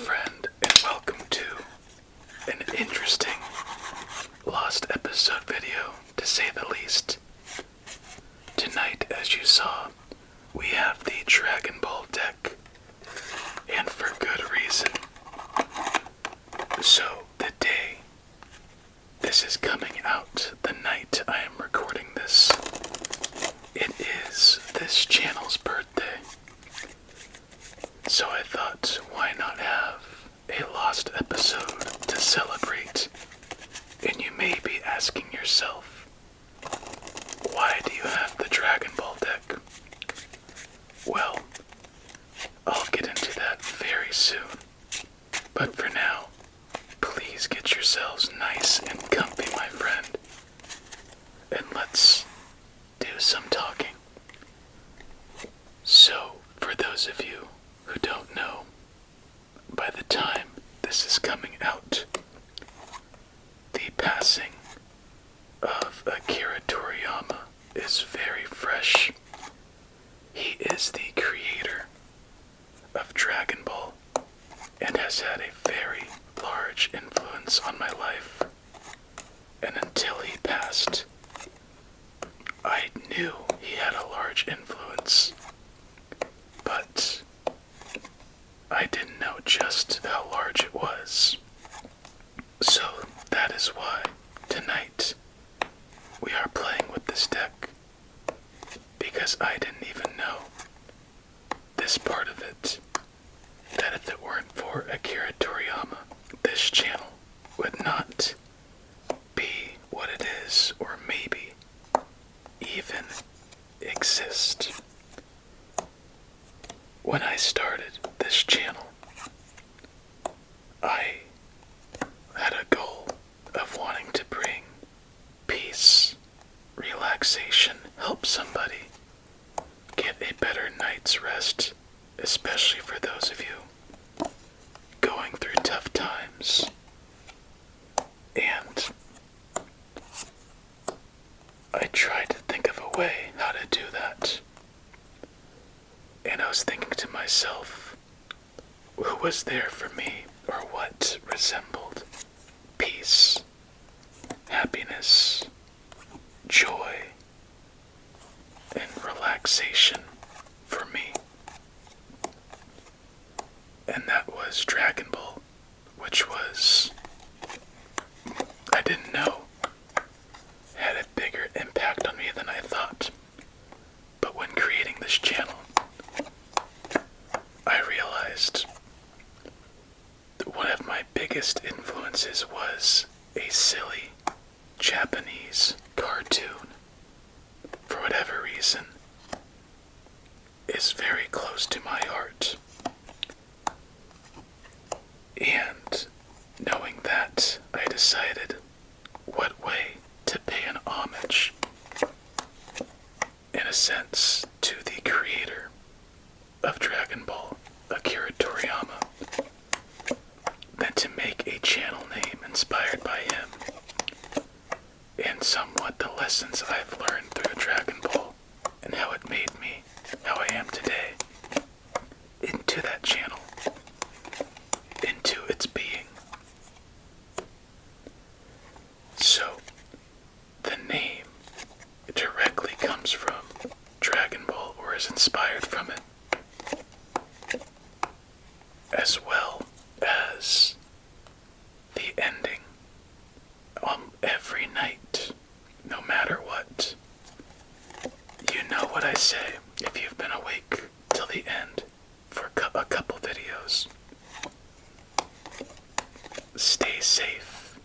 friend, and welcome to an interesting lost episode video, to say the least. Tonight, as you saw, we have the Dragon Ball deck, and for good reason. So, the day this is coming out, the night I am recording this, it is this channel's birthday. So I thought, why not have a lost episode to celebrate? And you may be asking yourself, why do you have the Dragon Ball deck? Well, I'll get into that very soon. But for now, please get yourselves nice and comfy, my friend. And let's do some talking. So, for those of you who don't know, by the time this is coming out, the passing of Akira Toriyama is very fresh. He is the creator of Dragon Ball and has had a very large influence on my life. And until he passed, I knew he had a large influence, but I didn't know just how large it was. So that is why tonight we are playing with this deck, because I didn't even know this part of it, that if it weren't for Akira Toriyama, this channel would not be what it is, or maybe even exist. When I started this channel, I had a goal of wanting to bring peace, relaxation, help somebody get a better night's rest, especially for those of you going through tough times. And I tried to think of a way how to do that. And I was thinking to myself, who was there for me, or what resembled peace, happiness, joy, and relaxation for me? And that was Dragon Ball, which was, I didn't know, had a bigger impact on me than I thought. But when creating this channel, I realized that one of my biggest influences was a silly Japanese cartoon, for whatever reason, is very close to my heart. And knowing that, I decided what way to pay an homage, in a sense, to the creator of Dragon Ball, Akira Toriyama, than to make a channel name inspired by him, and somewhat the lessons I've learned through Dragon Ball, and how it made me how I am today, into that channel, into its being. So, the name directly comes from Dragon Ball, or is inspired from it, as well as the ending. Every night, no matter what, you know what I say if you've been awake till the end for a couple videos. Stay safe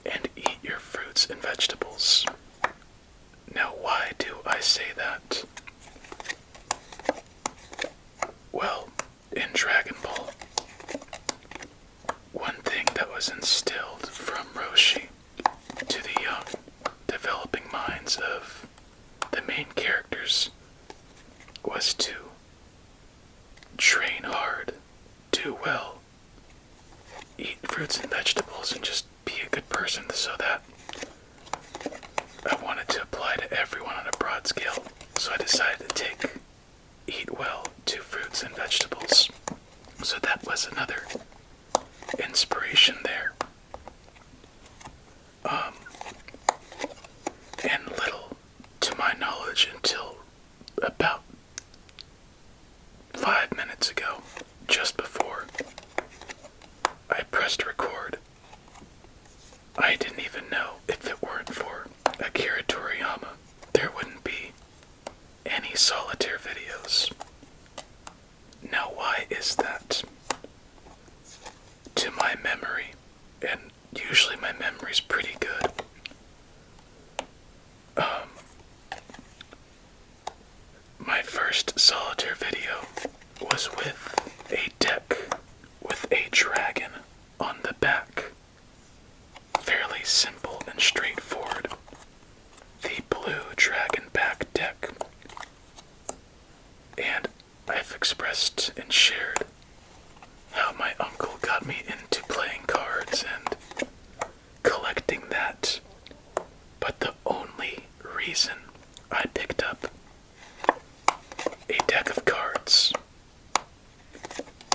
and eat your fruits and vegetables. Now, why do I say that? Well, in Dragon Ball, one thing that was instilled from Roshi to the young, developing minds of the main characters was to train hard, do well, eat fruits and vegetables, and just be a good person, so that I wanted to apply to everyone on a broad scale. So I decided to take eat well to fruits and vegetables. So that was another inspiration there. And little to my knowledge until about 5 minutes ago, just before I pressed record, I didn't even know if it weren't for Akira Toriyama, there wouldn't be any Solitaire videos. Now why is that? To my memory, and usually my memory's pretty good, my first Solitaire video was with a deck with a dragon on the back. Fairly simple and straightforward. The blue dragon back deck. And I've expressed and shared how my uncle got me into playing cards and collecting that. But the only reason I picked up a deck of cards,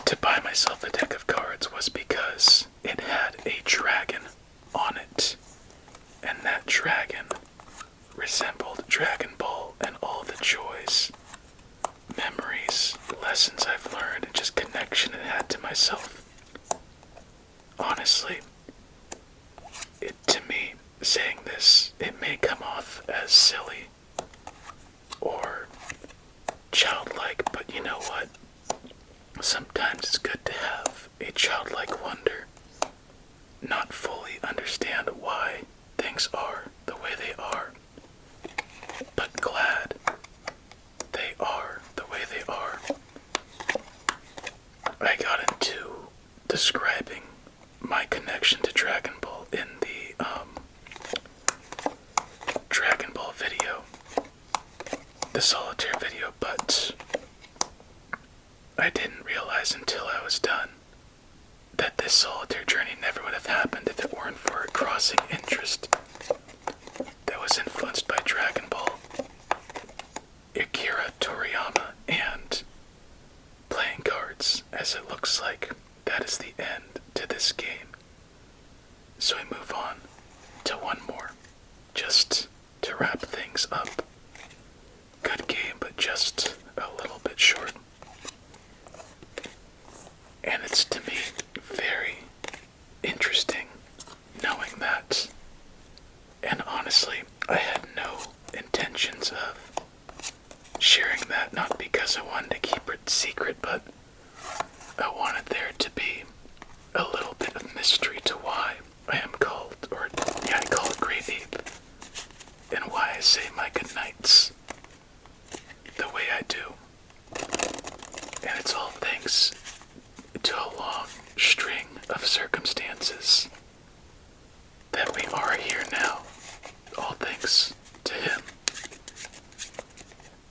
to buy myself a deck of cards, was because it had a dragon on it. And that dragon resembled Dragon Ball and all the joys, memories, lessons I've learned, and just connection it had to myself. Honestly, to me, saying this, it may come off as silly or childlike, but you know what? Sometimes it's good to have a childlike wonder, not fully understand why things are the way they are, but glad they are the way they are. I got into describing my connection to Dragon Ball in the Dragon Ball video, the Solitaire video, but I didn't realize until I was done that this Solitaire journey never would have happened if it weren't for a crossing interest that was influenced by Dragon Ball, Akira Toriyama, and playing cards, as it looks like that is the end to this game. So we move on to one more, just to wrap things up. Good game, but just a little bit short. And it's, to me, very interesting knowing that. And honestly, I had no intentions of sharing that, not because I wanted to keep it secret, but I wanted there to be a little bit of mystery to why I am called, or yeah, I call it Great Ape, and why I say my goodnights the way I do. And it's all thanks to a long string of circumstances that we are here now, all thanks to him.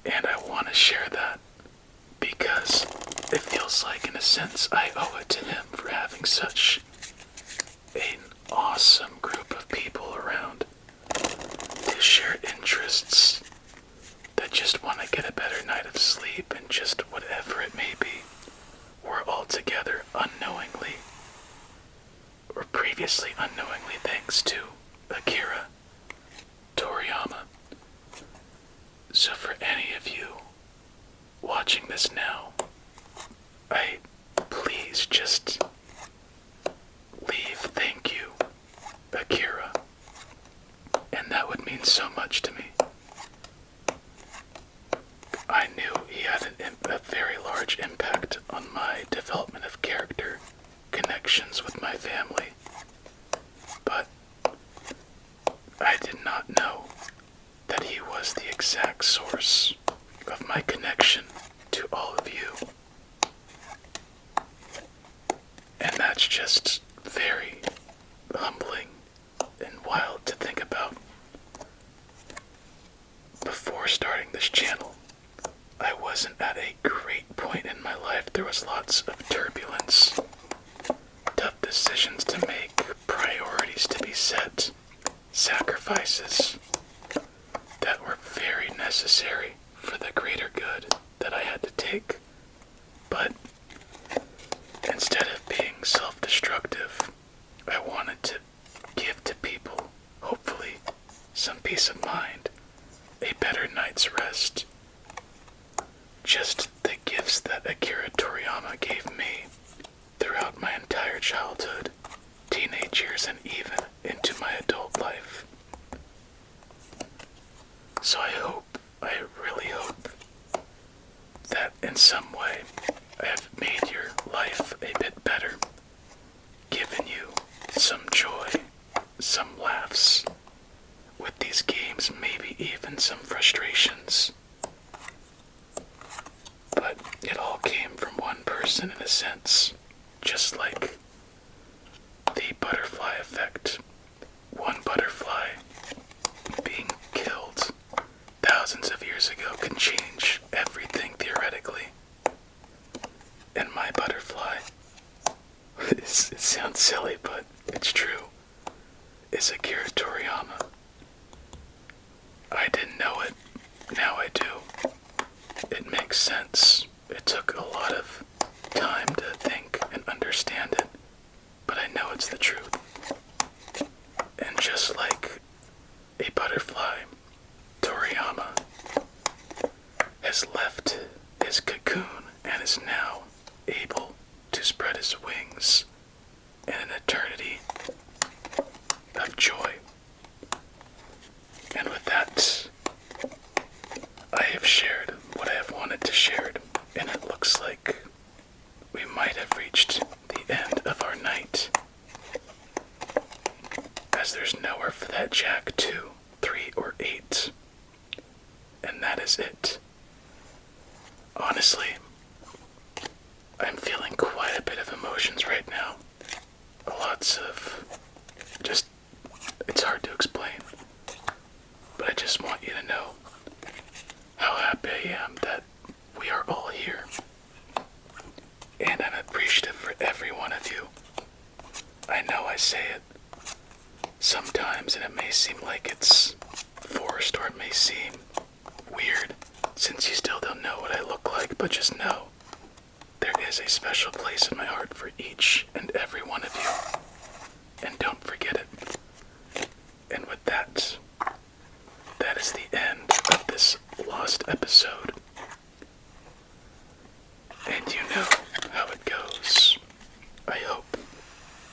And I want to share that because it feels like, in a sense, I owe it to him for having such an awesome group of people around to share interests, that just want to get a better night of sleep, and just whatever it may be. We're all together unknowingly, or previously unknowingly, thanks to Akira Toriyama. So for any of you watching this now, I please just leave thank you, Akira, and that would mean so much to me. I knew he had a very large impact on my development of character, connections with my family, but I did not know that he was the exact source of my connection to all of you. And that's just very humbling and wild to think about. Before starting this channel, I wasn't at a great point in my life. There was lots of turbulence, tough decisions to make, priorities to be set, sacrifices that were very necessary for the greater good that I had to take. But teenage years and even into my adult life. So I really hope, that in some way I have made your life a bit better, given you some joy, some laughs with these games, maybe even some frustrations. But it all came from one person in a sense, just like the butterfly effect. One butterfly being killed thousands of years ago can change everything theoretically. And my butterfly, it sounds silly, but it's true, is Akira Toriyama. I didn't know it, now I do. It makes sense. It took a lot of time to think and understand it, but I know it's the truth. And just like a butterfly, Toriyama has left his cocoon and is now able to spread his wings in an eternity of joy. And with that, I have shared what I have wanted to share, and it looks like we might have reached the end of our night, as there's nowhere for that Jack 2, 3, or 8. And that is it. Honestly, I'm feeling quite a bit of emotions right now. Lots of just, it's hard to explain. But I just want you to know how happy I am that we are all here. And I'm appreciative for every one of you. I know I say it sometimes, and it may seem like it's forced, or it may seem weird, since you still don't know what I look like, but just know there is a special place in my heart for each and every one of you. And don't forget it. And with that, that is the end of this lost episode. And you know how it goes. I hope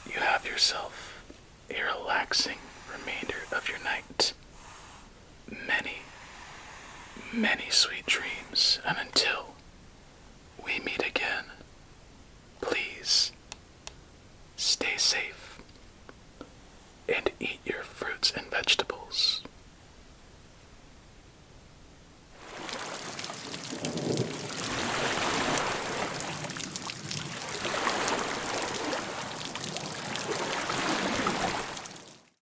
you have yourself a relaxing remainder of your night. Many, many sweet dreams, and until we meet again, please stay safe and eat your fruits and vegetables.